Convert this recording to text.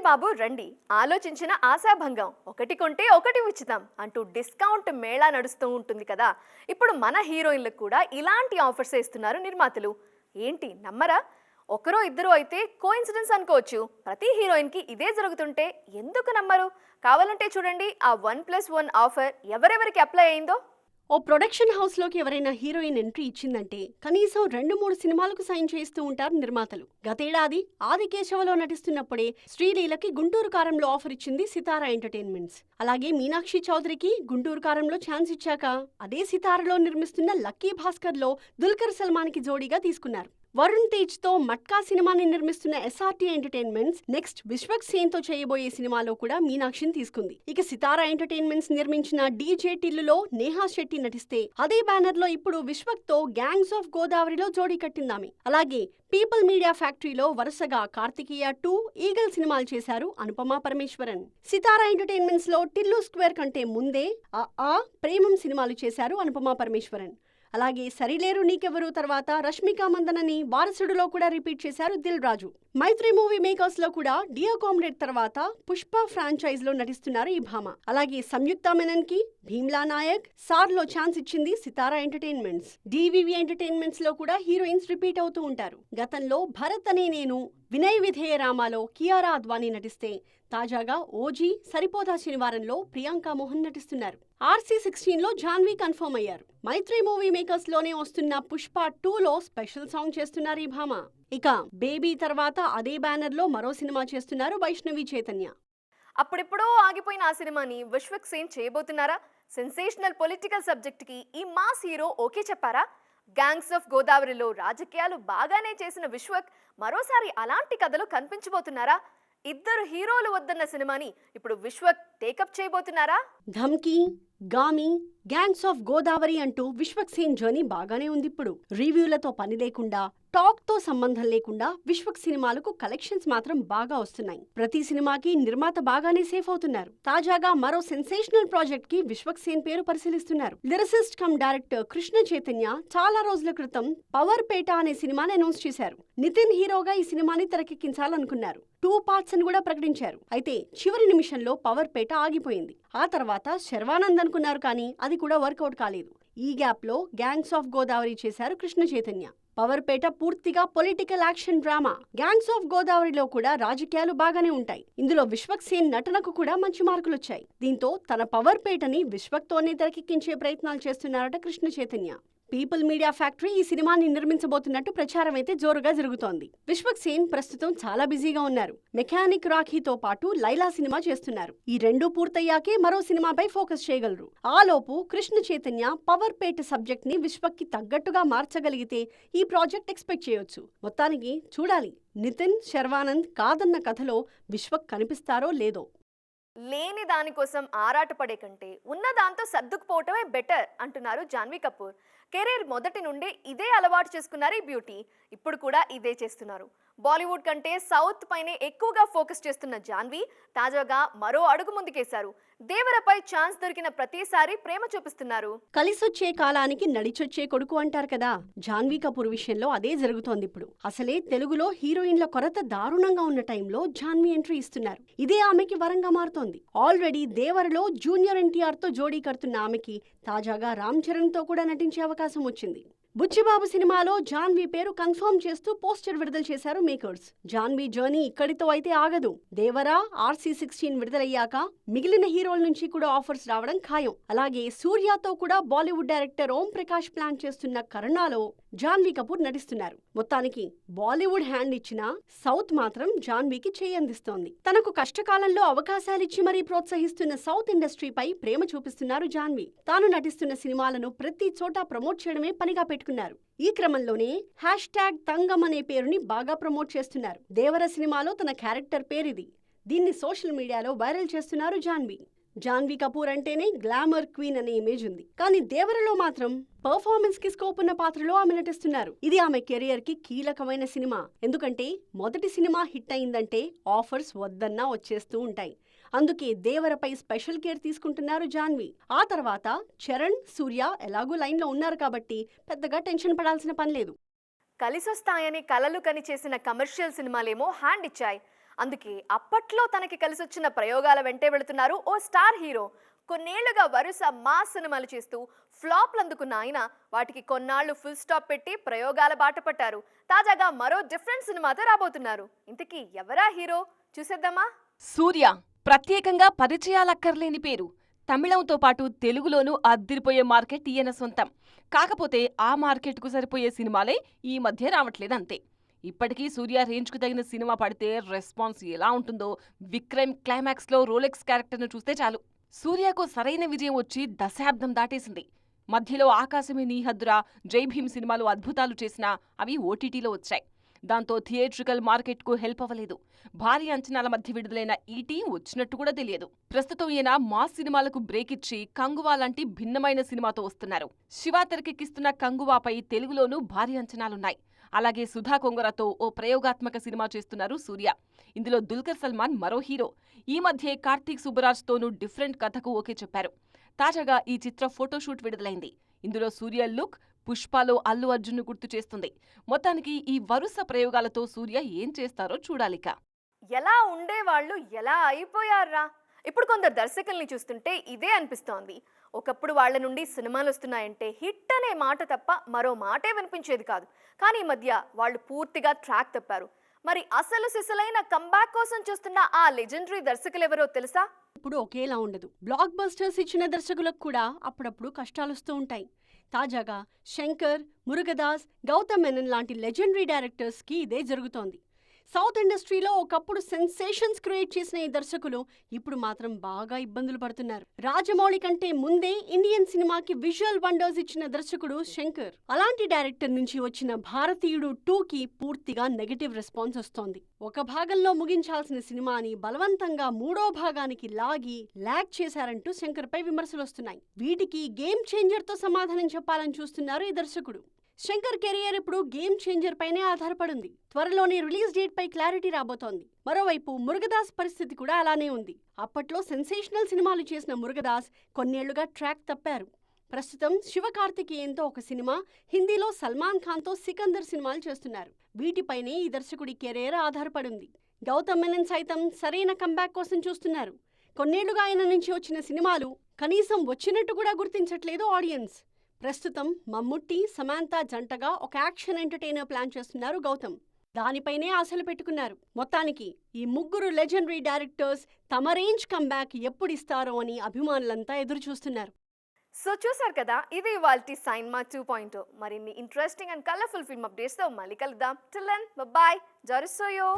బాబు రండి ఆలోచించిన ఆశాభంగం ఒకటి కొంటే ఒకటి ఉచితం అంటూ డిస్కౌంట్ మేళా నడుస్తూ ఉంటుంది కదా. ఇప్పుడు మన హీరోయిన్లకు కూడా ఇలాంటి ఆఫర్స్ ఇస్తున్నారు నిర్మాతలు. ఏంటి నమ్మరా? ఒకరో ఇద్దరు అయితే కోఇన్సిడెన్స్ అనుకోవచ్చు. ప్రతి హీరోయిన్ కి ఇదే జరుగుతుంటే ఎందుకు నమ్మరు? కావాలంటే చూడండి ఆ 1+1 ఆఫర్ ఎవరెవరికి అప్లై అయిందో. ఓ ప్రొడక్షన్ హౌస్ లోకి ఎవరైనా హీరోయిన్ ఎంట్రీ ఇచ్చిందంటే కనీసం 2-3 సినిమాలకు సైన్ చేస్తూ ఉంటారు నిర్మాతలు. గతేడాది ఆదికేశవలో నటిస్తున్నప్పుడే శ్రీలీలకి గుంటూరు కారంలో ఆఫర్ ఇచ్చింది సితారా ఎంటర్టైన్మెంట్స్. అలాగే మీనాక్షి చౌదరికి గుంటూరు కారంలో ఛాన్స్ ఇచ్చాక అదే సితారలో నిర్మిస్తున్న లక్కీ భాస్కర్ లో దుల్కర్ సల్మాన్ కి జోడీగా తీసుకున్నారు. వరుణ్ తేజ్ తో మట్కా సినిమాని నిర్మిస్తున్న SRT entertainments next Vishwak Sen తో చేయబోయే సినిమాలో కూడా మీనాక్షిని తీసుకుంది. ఇక సితారా ఎంటర్టైన్మెంట్స్ నిర్మించిన డీజే టిల్లులో నేహా శెట్టి నటిస్తే అదే బ్యానర్ లో ఇప్పుడు విశ్వక్ తో గ్యాంగ్స్ ఆఫ్ గోదావరిలో జోడీ కట్టిందామె. అలాగే పీపుల్ మీడియా ఫ్యాక్టరీలో వరుసగా కార్తికేయ 2, ఈగల్ సినిమాలు చేశారు అనుపమ పరమేశ్వరన్. సితారా ఎంటర్టైన్మెంట్స్ లో టిల్లు స్క్వేర్ కంటే ముందే ప్రేమం సినిమాలు చేశారు అనుపమ పరమేశ్వరన్. అలాగే సరిలేరు నీకెవరు తర్వాత రష్మిక మందనని వారసుడులో కూడా రిపీట్ చేశారు దిల్ రాజు. మైత్రి మూవీ మేకర్స్ లో కూడా డియర్ కామ్రేడ్ తర్వాత పుష్ప ఫ్రాంచైజ్ లో నటిస్తున్నారు ఈ భామ. అలాగే సంయుక్త మెనన్ కి భీమ్లా నాయక్, సార్ లో ఛాన్స్ ఇచ్చింది సితారా ఎంటర్టైన్మెంట్స్. డివివి ఎంటర్టైన్మెంట్స్ లో కూడా హీరోయిన్స్ రిపీట్ అవుతూ ఉంటారు. గతంలో భరత్ అనే నేను, వినయ్ విధేయ రామాలో కియారా అద్వానీ నటిస్తే తాజాగా ఓజీ సరిపోదా శనివారంలో ప్రియాంక మోహన్ నటిస్తున్నారు. RC16 లో జాన్వీ కన్ఫర్మ్ అయ్యారు. మైత్రి మూవీ మేకర్స్ లోనే వస్తున్న పుష్ప 2లో స్పెషల్ సాంగ్ చేస్తున్నారు ఈ భామ. ఇక బేబీ తర్వాత అదే బ్యానర్ లో మరో సినిమా చేస్తున్నారు వైష్ణవి చైతన్య. అప్పుడెప్పుడో ఆగిపోయిన ఆ సినిమాని విశ్వక్ సేన్ చేయబోతున్నారా? సెన్సేషనల్ పొలిటికల్ సబ్జెక్ట్ కి ఈ మాస్ హీరో ఓకే చెప్పారా? గ్యాంగ్స్ ఆఫ్ గోదావరిలో రాజకీయాలు బాగానే చేసిన విశ్వక్ మరోసారి అలాంటి కథలు కనిపించబోతున్నారా? ఇద్దరు హీరోలు వద్దన్న సినిమాని ఇప్పుడు విశ్వక్ టేకప్ చేయబోతున్నారా? ధమ్కీ, గామి, గ్యాంగ్స్ ఆఫ్ గోదావరి అంటూ విశ్వక్ సేన్ జర్నీ బాగానే ఉంది. ఇప్పుడు రివ్యూలతో పని లేకుండా, టాక్ తో సంబంధం లేకుండా విశ్వక్ సినిమాలకు కలెక్షన్స్ మాత్రం బాగా వస్తున్నాయి. ప్రతి సినిమాకి నిర్మాత బాగానే సేఫ్ అవుతున్నారు. తాజాగా మరో సెన్సేషనల్ ప్రాజెక్ట్ కి విశ్వక్ సేన్ పేరు పరిశీలిస్తున్నారు. Lyricist come director Krishna Chaitanya చాలా రోజుల క్రితం పవర్ పేట అనే సినిమాని అనౌన్స్ చేశారు. నితిన్ హీరోగా ఈ సినిమాని తెరకెక్కించాలనుకున్నారు. 2 పార్ట్స్ అని కూడా ప్రకటించారు. అయితే చివరి నిమిషంలో పవర్ పేట ఆగిపోయింది. ఆ తర్వాత శర్వానంద్ అనుకున్నారు, కానీ అది కూడా వర్కౌట్ కాలేదు. ఈ గ్యాప్ లో గ్యాంగ్స్ ఆఫ్ గోదావరి చేశారు కృష్ణ చైతన్య. పవర్ పేట పూర్తిగా political action drama. Gangs of గోదావరిలో కూడా రాజకీయాలు బాగానే ఉంటాయి. ఇందులో విశ్వక్ సేన్ నటనకు కూడా మంచి మార్కులొచ్చాయి. దీంతో తన పవర్ పేటని విశ్వక్ తోనే తెరకెక్కించే ప్రయత్నాలు చేస్తున్నారట Krishna Chaitanya. People media factory ఈ సినిమాని నిర్మించబోతున్నట్టు ప్రచారం అయితే జోరుగా జరుగుతోంది. విశ్వక్ సేన్ ప్రస్తుతం చాలా బిజీగా ఉన్నారు. మెకానిక్ రాఖీతో పాటు లైలా సినిమా చేస్తున్నారు. ఈ 2 పూర్తయ్యాకే మరో సినిమాపై ఫోకస్ చేయగలరు. ఆలోపు కృష్ణ చైతన్య పవర్ పేట సబ్జెక్ట్ ని విశ్వక్ కి తగ్గట్టుగా మార్చగలిగితే ఈ ప్రాజెక్ట్ ఎక్స్పెక్ట్ చేయొచ్చు. మొత్తానికి చూడాలి, నితిన్, శర్వానంద్ కాదన్న కథలో విశ్వక్ కనిపిస్తారో లేదో. లేని దానికోసం ఆరాటపడే కంటే ఉన్న దాంతో సర్దుకుపోవటమే బెటర్ అంటున్నారు జాన్వీ కపూర్. కెరీర్ మొదటి నుండి ఇదే అలవాటు చేసుకున్నారు ఈ బ్యూటీ. ఇప్పుడు కూడా ఇదే చేస్తున్నారు. బాలీవుడ్ కంటే సౌత్ పైనే ఎక్కువగా ఫోకస్ చేస్తున్న జాన్వీ తాజాగా మరో అడుగు ముందుకేశారు. దేవరపై ఛాన్స్ దొరికిన ప్రతిసారి ప్రేమ చూపిస్తున్నారు. కలిసొచ్చే కాలానికి నడిచొచ్చే కొడుకు అంటారు కదా, జాన్వీ కపూర్ విషయంలో అదే జరుగుతోంది ఇప్పుడు. అసలే తెలుగులో హీరోయిన్ల కొరత దారుణంగా ఉన్న టైంలో జాన్వీ ఎంట్రీ ఇస్తున్నారు. ఇదే ఆమెకి వరంగా మారుతోంది. ఆల్రెడీ దేవరలో జూనియర్ ఎన్టీఆర్ తో జోడీ కడుతున్న ఆమెకి తాజాగా రామ్ చరణ్ తో కూడా నటించే అవకాశం వచ్చింది. బుచ్చిబాబు సినిమాలో జాన్వీ పేరు కన్ఫర్మ్ చేస్తూ పోస్టర్ విడుదల చేశారు మేకర్స్. జాన్వీ జర్నీ ఇక్కడితో అయితే ఆగదు. దేవరా, RC16 విడుదలయ్యాక మిగిలిన హీరోల నుంచి కూడా ఆఫర్స్ రావడం ఖాయం. అలాగే సూర్యతో కూడా బాలీవుడ్ డైరెక్టర్ ఓం ప్రకాష్ ప్లాన్ చేస్తున్న కరుణాలో జాన్వీ కపూర్ నటిస్తున్నారు. మొత్తానికి బాలీవుడ్ హ్యాండ్ ఇచ్చినా సౌత్ మాత్రం జాన్వీకి చేయందిస్తోంది. తనకు కష్టకాలంలో అవకాశాలిచ్చి మరీ ప్రోత్సహిస్తున్న సౌత్ ఇండస్ట్రీపై ప్రేమ చూపిస్తున్నారు జాన్వీ. తాను నటిస్తున్న సినిమాలను ప్రతి చోట ప్రమోట్ చేయడమే పనిగా పెట్టుకున్నారు. ఈ క్రమంలోనే #తంగం అనే పేరుని బాగా ప్రమోట్ చేస్తున్నారు. దేవర సినిమాలో తన క్యారెక్టర్ పేరిది. దీన్ని సోషల్ మీడియాలో వైరల్ చేస్తున్నారు జాన్వీ. జాన్వీ కపూర్ అంటేనే గ్లామర్ క్వీన్ అనే ఇమేజ్ ఉంది. కానీ దేవరలో మాత్రం పర్ఫార్మెన్స్ కి స్కోప్ ఉన్న పాత్రలో ఆమె నటిస్తున్నారు. ఇది ఆమె కెరియర్ కి కీలకమైన సినిమా. ఎందుకంటే మొదటి సినిమా హిట్ అయిందంటే ఆఫర్స్ వద్దన్నా వచ్చేస్తూ ఉంటాయి. అందుకే దేవరపై స్పెషల్ కేర్ తీసుకుంటున్నారు జాన్వీ. ఆ తర్వాత చరణ్, సూర్య ఎలాగూ లైన్ లో ఉన్నారు కాబట్టి పెద్దగా టెన్షన్ పడాల్సిన పని లేదు. కలిసొస్తాయని కలలు కని చేసిన కమర్షియల్ సినిమాలేమో హ్యాండ్ ఇచ్చాయి. అందుకే అప్పట్లో తనకి కలిసొచ్చిన ప్రయోగాల వెంటే వెళుతున్నారు ఓ స్టార్ హీరో. కొన్నేళ్లుగా వరుస మాస్ సినిమాలు చేస్తూ ఫ్లాప్లు అందుకున్న ఆయన వాటికి కొన్నాళ్లు ఫుల్ స్టాప్ పెట్టి ప్రయోగాల బాట పట్టారు. తాజాగా మరో డిఫరెంట్ సినిమాతో రాబోతున్నారు. ఇంతకీ ఎవరా హీరో చూసేద్దామా? సూర్య ప్రత్యేకంగా పరిచయాలక్కర్లేని పేరు. తమిళంతో పాటు తెలుగులోనూ అద్దిరిపోయే మార్కెట్ ఈయన సొంతం. కాకపోతే ఆ మార్కెట్కు సరిపోయే సినిమాలే ఈ మధ్య రావట్లేదంతే. ఇప్పటికీ సూర్య రేంజ్కు తగిన సినిమా పడితే రెస్పాన్స్ ఎలా ఉంటుందో విక్రమ్ క్లైమాక్స్లో రోలెక్స్ క్యారెక్టర్ను చూస్తే చాలు. సూర్యకు సరైన విజయం వచ్చి దశాబ్దం దాటేసింది. మధ్యలో ఆకాశమే నీ హద్దురా, జై భీమ్ సినిమాలు అద్భుతాలు చేసినా అవి ఓటీటీలో వచ్చాయి. దాంతో థియేట్రికల్ మార్కెట్కు హెల్ప్ అవ్వలేదు. భారీ అంచనాల మధ్య విడుదలైన ఈటీ వచ్చినట్టు కూడా తెలియదు. ప్రస్తుతం ఈయన మాస్ సినిమాలకు బ్రేక్ ఇచ్చి కంగువా లాంటి భిన్నమైన సినిమాతో వస్తున్నారు. శివ తెరకెక్కిస్తున్న కంగువాపై తెలుగులోనూ భారీ అంచనాలున్నాయి. అలాగే సుధా కొంగరతో ఓ ప్రయోగాత్మక సినిమా చేస్తున్నారు సూర్య. ఇందులో దుల్కర్ సల్మాన్ మరో హీరో. ఈ మధ్యే కార్తీక్ సుబ్బరాజ్తోనూ డిఫరెంట్ కథకు ఓకే చెప్పారు. తాజాగా ఈ చిత్ర ఫోటోషూట్ విడుదలైంది. ఇందులో సూర్య లుక్ పుష్పలో అల్లు అర్జున్ను గుర్తు చేస్తుంది. మొత్తానికి ఈ వరుస ప్రయోగాలతో సూర్య ఏం చేస్తారో చూడాలిక. ఎలా ఉండేవాళ్ళు ఎలా అయిపోయారా? ఇప్పుడు కొందరు దర్శకుల్ని చూస్తుంటే ఇదే అనిపిస్తోంది. ఒకప్పుడు వాళ్ళ నుండి సినిమాలు వస్తున్నాయంటే హిట్ అనే మాట తప్ప మరో మాటే వినిపించేది కాదు. కానీ ఈ మధ్య వాళ్ళు పూర్తిగా ట్రాక్ తప్పారు. మరి అసలు సిసలైన కంబ్యాక్ కోసం చూస్తున్న ఆ లెజెండరీ దర్శకులెవరో తెలుసా? ఇప్పుడు ఒకేలా ఉండదు. బ్లాక్ బస్టర్స్ ఇచ్చిన దర్శకులకు కూడా అప్పుడప్పుడు కష్టాలొస్తూ ఉంటాయి. తాజాగా శంకర్, మురుగదాస్, గౌతమ్ మెనన్ లాంటి లెజెండరీ డైరెక్టర్స్కి ఇదే జరుగుతోంది. సౌత్ ఇండస్ట్రీలో ఒకప్పుడు సెన్సేషన్స్ క్రియేట్ చేసిన ఈ దర్శకులు ఇప్పుడు మాత్రం బాగా ఇబ్బందులు పడుతున్నారు. రాజమౌళి కంటే ముందే ఇండియన్ సినిమాకి విజువల్ వండర్స్ ఇచ్చిన దర్శకుడు శంకర్. అలాంటి డైరెక్టర్ నుంచి వచ్చిన భారతీయుడు 2కి పూర్తిగా నెగటివ్ రెస్పాన్స్ వస్తోంది. ఒక భాగంలో ముగించాల్సిన సినిమాని బలవంతంగా మూడో భాగానికి లాగ్ చేశారంటూ శంకర్ పై విమర్శలొస్తున్నాయి. వీటికి గేమ్ చేంజర్ తో సమాధానం చెప్పాలని చూస్తున్నారు ఈ దర్శకుడు. శంకర్ కెరియర్ ఇప్పుడు గేమ్ చేంజర్ పైనే ఆధారపడింది. త్వరలోనే రిలీజ్ డేట్ పై క్లారిటీ రాబోతోంది. మరోవైపు మురుగదాస్ పరిస్థితి కూడా అలానే ఉంది. అప్పట్లో సెన్సేషనల్ సినిమాలు చేసిన మురుగదాస్ కొన్నేళ్లుగా ట్రాక్ తప్పారు. ప్రస్తుతం శివకార్తికేయన్తో ఒక సినిమా, హిందీలో సల్మాన్ ఖాన్తో సికందర్ సినిమాలు చేస్తున్నారు. వీటిపైనే ఈ దర్శకుడి కెరీర్ ఆధారపడింది. గౌతమ్ మెనన్ సైతం సరైన కంబ్యాక్ కోసం చూస్తున్నారు. కొన్నేళ్లుగా ఆయన నుంచి వచ్చిన సినిమాలు కనీసం వచ్చినట్టు కూడా గుర్తించట్లేదు ఆడియన్స్. ప్రస్తుతం మమ్ముట్టి, సమాంతా జంటగా ఒక యాక్షన్ ఎంటర్టైనర్ ప్లాన్ చేస్తున్నారు గౌతమ్. దానిపైనే ఆశలు పెట్టుకున్నారు. మొత్తానికి ఈ ముగ్గురు లెజెండరీ డైరెక్టర్స్ తమ రేంజ్ కంబ్యాక్ ఎప్పుడిస్తారో అని అభిమానులంతా ఎదురు చూస్తున్నారు. సో చూసారు కదా, ఇది ఇవాల్టి సైన్మా 2.0. మరిన్ని ఇంట్రెస్టింగ్ అండ్ కలర్ఫుల్ ఫిల్మ్ అప్డేట్స్తో మళ్ళీ కలుద్దాం. Till then bye bye. జరుసోయో.